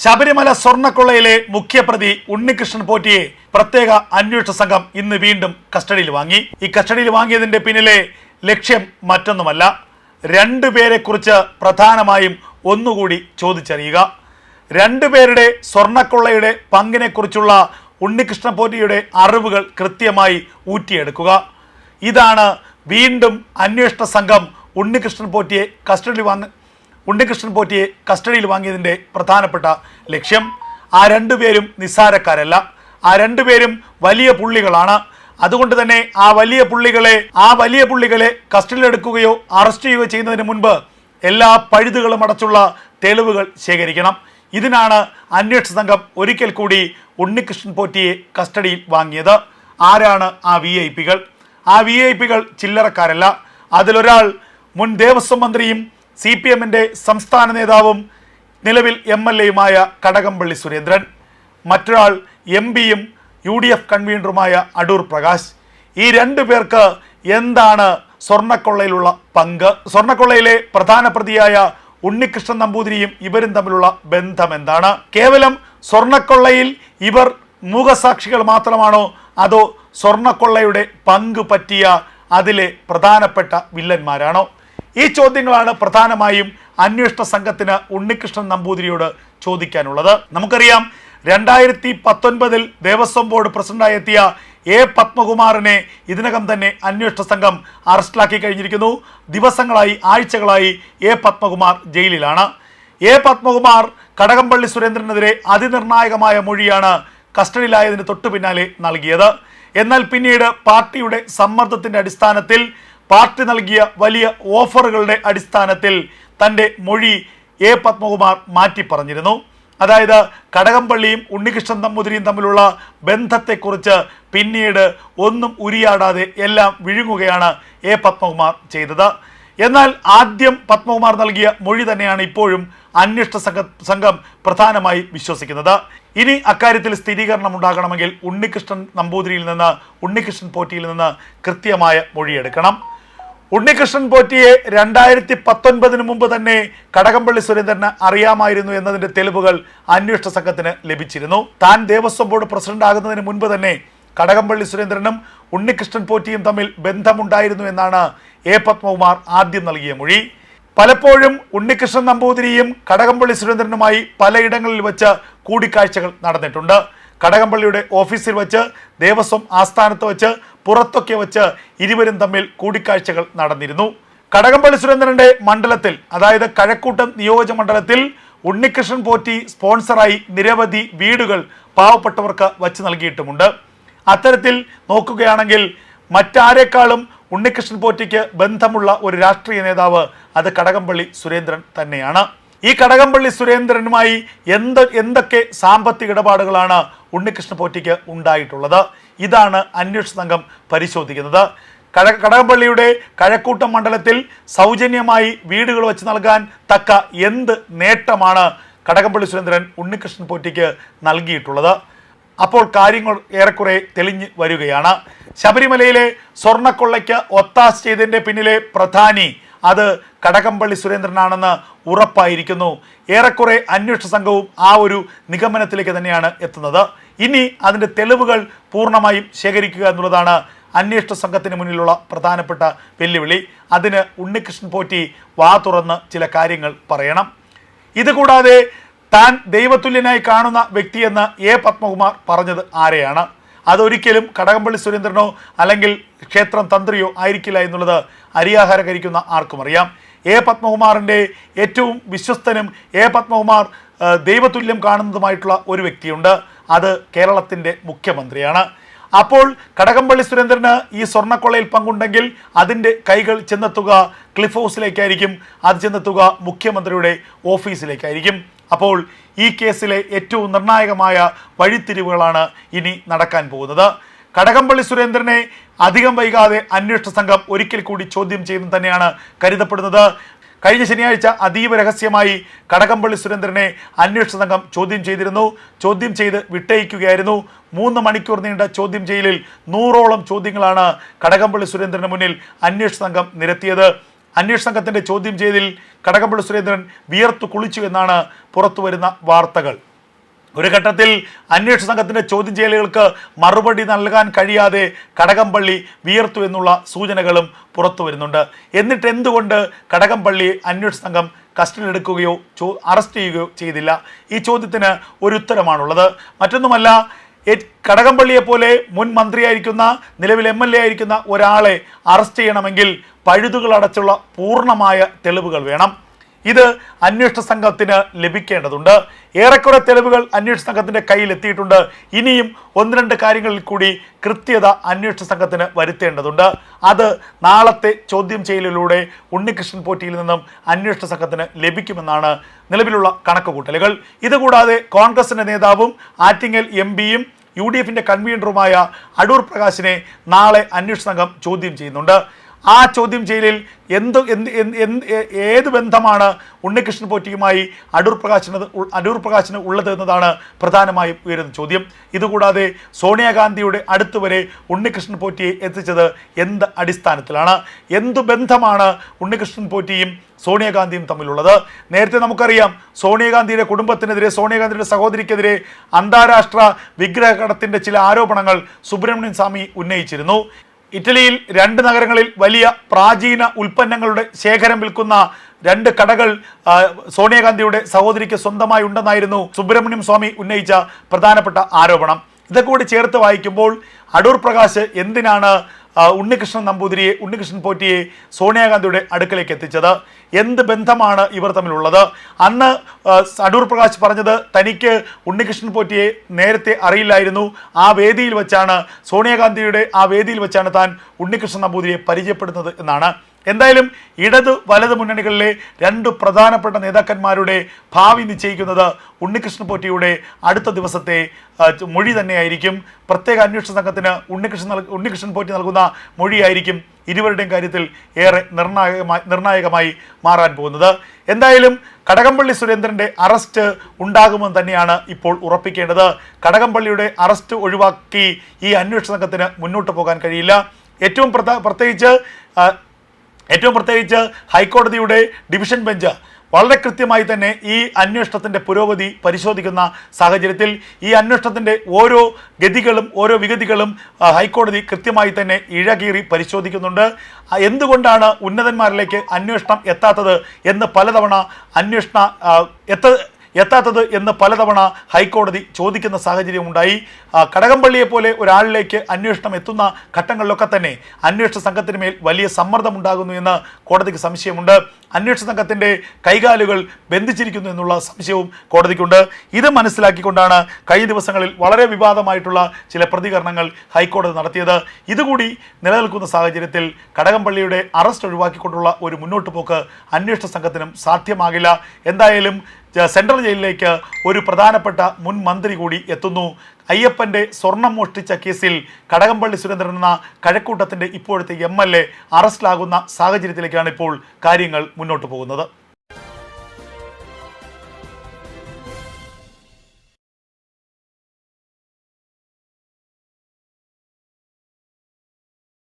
ശബരിമല സ്വർണ്ണക്കൊള്ളയിലെ മുഖ്യപ്രതി ഉണ്ണികൃഷ്ണൻ പോറ്റിയെ പ്രത്യേക അന്വേഷണ സംഘം ഇന്ന് വീണ്ടും കസ്റ്റഡിയിൽ വാങ്ങി. ഈ കസ്റ്റഡിയിൽ വാങ്ങിയതിന്റെ പിന്നിലെ ലക്ഷ്യം മറ്റൊന്നുമല്ല, രണ്ടുപേരെ കുറിച്ച് പ്രധാനമായും ഒന്നുകൂടി ചോദിച്ചറിയുക. രണ്ടുപേരുടെ സ്വർണ്ണക്കൊള്ളയുടെ പങ്കിനെ കുറിച്ചുള്ള ഉണ്ണികൃഷ്ണൻ പോറ്റിയുടെ അറിവുകൾ കൃത്യമായി ഊറ്റിയെടുക്കുക. ഇതാണ് വീണ്ടും അന്വേഷണ സംഘം ഉണ്ണികൃഷ്ണൻ പോറ്റിയെ കസ്റ്റഡിയിൽ വാങ്ങിയതിൻ്റെ പ്രധാനപ്പെട്ട ലക്ഷ്യം. ആ രണ്ടുപേരും നിസ്സാരക്കാരല്ല, ആ രണ്ടുപേരും വലിയ പുള്ളികളാണ്. അതുകൊണ്ട് തന്നെ ആ വലിയ പുള്ളികളെ കസ്റ്റഡിയിലെടുക്കുകയോ അറസ്റ്റ് ചെയ്യുകയോ ചെയ്യുന്നതിന് മുൻപ് എല്ലാ പഴുതുകളും അടച്ചുള്ള തെളിവുകൾ ശേഖരിക്കണം. ഇതിനാണ് അന്വേഷണ സംഘം ഒരിക്കൽ കൂടി ഉണ്ണികൃഷ്ണൻ പോറ്റിയെ കസ്റ്റഡിയിൽ വാങ്ങിയത്. ആരാണ് ആ VIP-കൾ? ആ VIP-കൾ ചില്ലറക്കാരല്ല. അതിലൊരാൾ മുൻ ദേവസ്വം മന്ത്രിയും CPM-ന്റെ സംസ്ഥാന നേതാവും നിലവിൽ MLA-യുമായ കടകംപള്ളി സുരേന്ദ്രൻ, മറ്റൊരാൾ MP-യും UDF കൺവീനറുമായ അടൂർ പ്രകാശ്. ഈ രണ്ടു പേർക്ക് എന്താണ് സ്വർണ്ണക്കൊള്ളയിലുള്ള പങ്ക്? സ്വർണ്ണക്കൊള്ളയിലെ പ്രധാന പ്രതിയായ ഉണ്ണികൃഷ്ണൻ നമ്പൂതിരിയും ഇവരും തമ്മിലുള്ള ബന്ധം എന്താണ്? കേവലം സ്വർണ്ണക്കൊള്ളയിൽ ഇവർ മൂകസാക്ഷികൾ മാത്രമാണോ, അതോ സ്വർണ്ണക്കൊള്ളയുടെ പങ്ക് പറ്റിയ അതിലെ പ്രധാനപ്പെട്ട വില്ലന്മാരാണോ? ഈ ചോദ്യങ്ങളാണ് പ്രധാനമായും അന്വേഷണ സംഘത്തിന് ഉണ്ണികൃഷ്ണൻ നമ്പൂതിരിയോട് ചോദിക്കാനുള്ളത്. നമുക്കറിയാം, 2019 ദേവസ്വം ബോർഡ് പ്രസിഡന്റായി എത്തിയ A. പത്മകുമാറിനെ ഇതിനകം തന്നെ അന്വേഷണ സംഘം അറസ്റ്റിലാക്കി കഴിഞ്ഞിരിക്കുന്നു. ദിവസങ്ങളായി, ആഴ്ചകളായി A. പത്മകുമാർ ജയിലിലാണ്. A. പത്മകുമാർ കടകംപള്ളി സുരേന്ദ്രനെതിരെ അതിനിർണായകമായ മൊഴിയാണ് കസ്റ്റഡിയിലായതിന് തൊട്ടു പിന്നാലെ നൽകിയത്. എന്നാൽ പിന്നീട് പാർട്ടിയുടെ സമ്മർദ്ദത്തിന്റെ അടിസ്ഥാനത്തിൽ, പാർട്ടി നൽകിയ വലിയ ഓഫറുകളുടെ അടിസ്ഥാനത്തിൽ തൻ്റെ മൊഴി A. പത്മകുമാർ മാറ്റി പറഞ്ഞിരുന്നു. അതായത് കടകംപള്ളിയും ഉണ്ണികൃഷ്ണൻ നമ്പൂതിരിയും തമ്മിലുള്ള ബന്ധത്തെക്കുറിച്ച് പിന്നീട് ഒന്നും ഉരിയാടാതെ എല്ലാം വിഴുങ്ങുകയാണ് A. പത്മകുമാർ ചെയ്തത്. എന്നാൽ ആദ്യം പത്മകുമാർ നൽകിയ മൊഴി തന്നെയാണ് ഇപ്പോഴും അന്വേഷണ സംഘം പ്രധാനമായി വിശ്വസിക്കുന്നത്. ഇനി അക്കാര്യത്തിൽ സ്ഥിരീകരണം ഉണ്ടാകണമെങ്കിൽ ഉണ്ണികൃഷ്ണൻ പോറ്റിയിൽ നിന്ന് കൃത്യമായ മൊഴിയെടുക്കണം. ഉണ്ണികൃഷ്ണൻ പോറ്റിയെ 2019 മുമ്പ് തന്നെ കടകംപള്ളി സുരേന്ദ്രന് അറിയാമായിരുന്നു എന്നതിന്റെ തെളിവുകൾ അന്വേഷണ സംഘത്തിന് ലഭിച്ചിരുന്നു. താൻ ദേവസ്വം ബോർഡ് പ്രസിഡന്റ് ആകുന്നതിന് മുൻപ് തന്നെ കടകംപള്ളി സുരേന്ദ്രനും ഉണ്ണികൃഷ്ണൻ പോറ്റിയും തമ്മിൽ ബന്ധമുണ്ടായിരുന്നു എന്നാണ് A. പത്മകുമാർ ആദ്യം നൽകിയ മൊഴി. പലപ്പോഴും ഉണ്ണികൃഷ്ണൻ നമ്പൂതിരിയും കടകംപള്ളി സുരേന്ദ്രനുമായി പലയിടങ്ങളിൽ വെച്ച് കൂടിക്കാഴ്ചകൾ നടന്നിട്ടുണ്ട്. കടകംപള്ളിയുടെ ഓഫീസിൽ വെച്ച്, ദേവസ്വം ആസ്ഥാനത്ത് വെച്ച്, പുറത്തൊക്കെ വെച്ച് ഇരുവരും തമ്മിൽ കൂടിക്കാഴ്ചകൾ നടന്നിരുന്നു. കടകംപള്ളി സുരേന്ദ്രന്റെ മണ്ഡലത്തിൽ, അതായത് കഴക്കൂട്ടം നിയോജക മണ്ഡലത്തിൽ ഉണ്ണികൃഷ്ണൻ പോറ്റി സ്പോൺസറായി നിരവധി വീടുകൾ പാവപ്പെട്ടവർക്ക് വച്ച് നൽകിയിട്ടുമുണ്ട്. അത്തരത്തിൽ നോക്കുകയാണെങ്കിൽ മറ്റാരേക്കാളും ഉണ്ണികൃഷ്ണൻ പോറ്റിക്ക് ബന്ധമുള്ള ഒരു രാഷ്ട്രീയ നേതാവ് അത് കടകംപള്ളി സുരേന്ദ്രൻ തന്നെയാണ്. ഈ കടകംപള്ളി സുരേന്ദ്രനുമായി എന്തൊക്കെ സാമ്പത്തിക ഇടപാടുകളാണ് ഉണ്ണികൃഷ്ണൻ പോറ്റിക്ക് ഉണ്ടായിട്ടുള്ളത്? ഇതാണ് അന്വേഷണ സംഘം പരിശോധിക്കുന്നത്. കടകംപള്ളിയുടെ കഴക്കൂട്ടം മണ്ഡലത്തിൽ സൗജന്യമായി വീടുകൾ വെച്ച് നൽകാൻ തക്ക എന്ത് നേട്ടമാണ് കടകംപള്ളി സുരേന്ദ്രൻ ഉണ്ണികൃഷ്ണൻ പോറ്റിക്ക് നൽകിയിട്ടുള്ളത്? അപ്പോൾ കാര്യങ്ങൾ ഏറെക്കുറെ തെളിഞ്ഞു വരികയാണ്. ശബരിമലയിലെ സ്വർണ്ണക്കൊള്ളയ്ക്ക് ഒത്താശ ചെയ്തതിൻ്റെ പിന്നിലെ പ്രധാനി അത് കടകംപള്ളി സുരേന്ദ്രനാണെന്ന് ഉറപ്പായിരിക്കുന്നു. ഏറെക്കുറെ അന്വേഷണ സംഘവും ആ ഒരു നിഗമനത്തിലേക്ക് തന്നെയാണ് എത്തുന്നത്. ഇനി അതിൻ്റെ തെളിവുകൾ പൂർണ്ണമായും ശേഖരിക്കുക എന്നുള്ളതാണ് അന്വേഷണ സംഘത്തിന് മുന്നിലുള്ള പ്രധാനപ്പെട്ട വെല്ലുവിളി. അതിന് ഉണ്ണികൃഷ്ണൻ പോറ്റി വാ തുറന്ന് ചില കാര്യങ്ങൾ പറയണം. ഇതുകൂടാതെ താൻ ദൈവതുല്യനായി കാണുന്ന വ്യക്തിയെന്ന് A. പത്മകുമാർ പറഞ്ഞത് ആരെയാണ്? അതൊരിക്കലും കടകംപള്ളി സുരേന്ദ്രനോ അല്ലെങ്കിൽ ക്ഷേത്രം തന്ത്രിയോ ആയിരിക്കില്ല എന്നുള്ളത് അരിയാഹാര കരിക്കുന്ന ആർക്കും അറിയാം. A. പത്മകുമാറിൻ്റെ ഏറ്റവും വിശ്വസ്തനും A. പത്മകുമാർ ദൈവതുല്യം കാണുന്നതുമായിട്ടുള്ള ഒരു വ്യക്തിയുണ്ട്. അത് കേരളത്തിൻ്റെ മുഖ്യമന്ത്രിയാണ്. അപ്പോൾ കടകംപള്ളി സുരേന്ദ്രന് ഈ സ്വർണ്ണക്കൊള്ളയിൽ പങ്കുണ്ടെങ്കിൽ അതിൻ്റെ കൈകൾ ചെന്നെത്തുക ക്ലിഫ് ഹൗസിലേക്കായിരിക്കും, അത് ചെന്നെത്തുക മുഖ്യമന്ത്രിയുടെ ഓഫീസിലേക്കായിരിക്കും. അപ്പോൾ ഈ കേസിലെ ഏറ്റവും നിർണായകമായ വഴിത്തിരിവുകളാണ് ഇനി നടക്കാൻ പോകുന്നത്. കടകംപള്ളി സുരേന്ദ്രനെ അധികം വൈകാതെ അന്വേഷണ സംഘം ഒരിക്കൽ കൂടി ചോദ്യം ചെയ്യുന്നത് തന്നെയാണ് കരുതപ്പെടുന്നത്. കഴിഞ്ഞ ശനിയാഴ്ച അതീവ രഹസ്യമായി കടകംപള്ളി സുരേന്ദ്രനെ അന്വേഷണ സംഘം ചോദ്യം ചെയ്തിരുന്നു. ചോദ്യം ചെയ്ത് വിട്ടയക്കുകയായിരുന്നു. 3 മണിക്കൂർ നീണ്ട ചോദ്യം ചെയ്യലിൽ 100ഓളം ചോദ്യങ്ങളാണ് കടകംപള്ളി സുരേന്ദ്രന് മുന്നിൽ അന്വേഷണ സംഘം നിരത്തിയത്. അന്വേഷണ സംഘത്തിന്റെ ചോദ്യം ചെയ്യലിൽ കടകംപള്ളി സുരേന്ദ്രൻ വിയർത്തു കുളിച്ചു എന്നാണ് പുറത്തുവരുന്ന വാർത്തകൾ. ഒരു ഘട്ടത്തിൽ അന്വേഷണ സംഘത്തിന്റെ ചോദ്യം ചെയ്യലുകൾക്ക് മറുപടി നൽകാൻ കഴിയാതെ കടകംപള്ളി വിയർത്തു എന്നുള്ള സൂചനകളും പുറത്തു വരുന്നുണ്ട്. എന്നിട്ട് എന്തുകൊണ്ട് കടകംപള്ളിയെ അന്വേഷണ സംഘം കസ്റ്റഡിയിൽ എടുക്കുകയോ അറസ്റ്റ് ചെയ്യുകയോ ചെയ്തില്ല? ഈ ചോദ്യത്തിന് ഒരു ഉത്തരമാണുള്ളത്. മറ്റൊന്നുമല്ല, കടകംപള്ളിയെ പോലെ മുൻ മന്ത്രിയായിരിക്കുന്ന, നിലവിൽ MLA ആയിരിക്കുന്ന ഒരാളെ അറസ്റ്റ് ചെയ്യണമെങ്കിൽ പഴുതുകളടച്ചുള്ള പൂർണ്ണമായ തെളിവുകൾ വേണം. ഇത് അന്വേഷണ സംഘത്തിന് ലഭിക്കേണ്ടതുണ്ട്. ഏറെക്കുറെ തെളിവുകൾ അന്വേഷണ സംഘത്തിന്റെ കയ്യിൽ എത്തിയിട്ടുണ്ട്. ഇനിയും 1-2 കാര്യങ്ങളിൽ കൂടി കൃത്യത അന്വേഷണ സംഘത്തിന് വരുത്തേണ്ടതുണ്ട്. അത് നാളത്തെ ചോദ്യം ചെയ്യലിലൂടെ ഉണ്ണികൃഷ്ണൻ പോറ്റിയിൽ നിന്നും അന്വേഷണ സംഘത്തിന് ലഭിക്കുമെന്നാണ് നിലവിലുള്ള കണക്കുകൂട്ടലുകൾ. ഇതുകൂടാതെ കോൺഗ്രസിന്റെ നേതാവും ആറ്റിങ്ങൽ MP-യും UDF-ന്റെ കൺവീനറുമായ അടൂർ പ്രകാശിനെ നാളെ അന്വേഷണ സംഘം ചോദ്യം ചെയ്യുന്നുണ്ട്. ആ ചോദ്യം ചെയ്യലിൽ ഏത് ബന്ധമാണ് ഉണ്ണികൃഷ്ണൻ പോറ്റിയുമായി അടൂർ പ്രകാശിന് ഉള്ളത് എന്നതാണ് പ്രധാനമായും ഉയരുന്ന ചോദ്യം. ഇതുകൂടാതെ സോണിയാഗാന്ധിയുടെ അടുത്തുവരെ ഉണ്ണികൃഷ്ണൻ പോറ്റിയെ എത്തിച്ചത് എന്ത് അടിസ്ഥാനത്തിലാണ്? എന്തു ബന്ധമാണ് ഉണ്ണികൃഷ്ണൻ പോറ്റിയും സോണിയാഗാന്ധിയും തമ്മിലുള്ളത്? നേരത്തെ നമുക്കറിയാം, സോണിയാഗാന്ധിയുടെ കുടുംബത്തിനെതിരെ, സോണിയാഗാന്ധിയുടെ സഹോദരിക്കെതിരെ അന്താരാഷ്ട്ര വിഗ്രഹകടത്തിന്റെ ചില ആരോപണങ്ങൾ സുബ്രഹ്മണ്യൻ സ്വാമി ഉന്നയിച്ചിരുന്നു. ഇറ്റലിയിൽ 2 നഗരങ്ങളിൽ വലിയ പ്രാചീന ഉൽപ്പന്നങ്ങളുടെ ശേഖരം വിൽക്കുന്ന 2 കടകൾ സോണിയാഗാന്ധിയുടെ സഹോദരിക്ക് സ്വന്തമായി ഉണ്ടെന്നായിരുന്നു സുബ്രഹ്മണ്യം സ്വാമി ഉന്നയിച്ച പ്രധാനപ്പെട്ട ആരോപണം. ഇതൊക്കെ കൂടി ചേർത്ത് വായിക്കുമ്പോൾ അടൂർ പ്രകാശ് എന്തിനാണ് ഉണ്ണികൃഷ്ണൻ പോറ്റിയെ സോണിയാഗാന്ധിയുടെ അടുക്കലേക്ക് എത്തിച്ചത്? എന്ത് ബന്ധമാണ് ഇവർ തമ്മിലുള്ളത്? അന്ന് അടൂർ പ്രകാശ് പറഞ്ഞത് തനിക്ക് ഉണ്ണികൃഷ്ണൻ പോറ്റിയെ നേരത്തെ അറിയില്ലായിരുന്നു. ആ വേദിയിൽ വെച്ചാണ്, സോണിയാഗാന്ധിയുടെ ആ വേദിയിൽ വെച്ചാണ് താൻ ഉണ്ണികൃഷ്ണൻ നമ്പൂതിരിയെ പരിചയപ്പെടുന്നത് എന്നാണ്. എന്തായാലും ഇടതു വലത് മുന്നണികളിലെ 2 പ്രധാനപ്പെട്ട നേതാക്കന്മാരുടെ ഭാവി നിശ്ചയിക്കുന്നത് ഉണ്ണികൃഷ്ണൻ പോറ്റിയുടെ അടുത്ത ദിവസത്തെ മൊഴി തന്നെയായിരിക്കും. പ്രത്യേക അന്വേഷണ സംഘത്തിന് ഉണ്ണികൃഷ്ണൻ പോറ്റി നൽകുന്ന മൊഴിയായിരിക്കും ഇരുവരുടെയും കാര്യത്തിൽ ഏറെ നിർണായകമായി മാറാൻ പോകുന്നത്. എന്തായാലും കടകംപള്ളി സുരേന്ദ്രന്റെ അറസ്റ്റ് ഉണ്ടാകുമെന്ന് തന്നെയാണ് ഇപ്പോൾ ഉറപ്പിക്കേണ്ടത്. കടകംപള്ളിയുടെ അറസ്റ്റ് ഒഴിവാക്കി ഈ അന്വേഷണ സംഘത്തിന് മുന്നോട്ട് പോകാൻ കഴിയില്ല. ഏറ്റവും പ്രത്യേകിച്ച് ഹൈക്കോടതിയുടെ ഡിവിഷൻ ബെഞ്ച് വളരെ കൃത്യമായി തന്നെ ഈ അന്വേഷണത്തിൻ്റെ പുരോഗതി പരിശോധിക്കുന്ന സാഹചര്യത്തിൽ ഈ അന്വേഷണത്തിൻ്റെ ഓരോ ഗതികളും ഓരോ വിഗതികളും ഹൈക്കോടതി കൃത്യമായി തന്നെ ഇഴകീറി പരിശോധിക്കുന്നുണ്ട്. എന്തുകൊണ്ടാണ് ഉന്നതന്മാരിലേക്ക് അന്വേഷണം എത്താത്തത് എന്ന് പലതവണ ഹൈക്കോടതി ചോദിക്കുന്ന സാഹചര്യമുണ്ടായി. കടകംപള്ളിയെ പോലെ ഒരാളിലേക്ക് അന്വേഷണം എത്തുന്ന ഘട്ടങ്ങളിലൊക്കെ തന്നെ അന്വേഷണ സംഘത്തിന് മേൽ വലിയ സമ്മർദ്ദമുണ്ടാകുന്നു എന്ന് കോടതിക്ക് സംശയമുണ്ട്. അന്വേഷണ സംഘത്തിൻ്റെ കൈകാലുകൾ ബന്ധിച്ചിരിക്കുന്നു എന്നുള്ള സംശയവും കോടതിക്കുണ്ട്. ഇത് മനസ്സിലാക്കിക്കൊണ്ടാണ് കഴിഞ്ഞ ദിവസങ്ങളിൽ വളരെ വിവാദമായിട്ടുള്ള ചില പ്രതികരണങ്ങൾ ഹൈക്കോടതി നടത്തിയത്. ഇതുകൂടി നിലനിൽക്കുന്ന സാഹചര്യത്തിൽ കടകംപള്ളിയുടെ അറസ്റ്റ് ഒഴിവാക്കിക്കൊണ്ടുള്ള ഒരു മുന്നോട്ട് പോക്ക് അന്വേഷണ സംഘത്തിനും സാധ്യമാകില്ല. എന്തായാലും സെൻട്രൽ ജയിലിലേക്ക് ഒരു പ്രധാനപ്പെട്ട മുൻ മന്ത്രി കൂടി എത്തുന്നു. അയ്യപ്പൻ്റെ സ്വർണം മോഷ്ടിച്ച കേസിൽ കടകംപള്ളി സുരേന്ദ്രൻ എന്ന കഴക്കൂട്ടത്തിൻ്റെ ഇപ്പോഴത്തെ MLA അറസ്റ്റിലാകുന്ന സാഹചര്യത്തിലേക്കാണ് ഇപ്പോൾ കാര്യങ്ങൾ മുന്നോട്ട് പോകുന്നത്.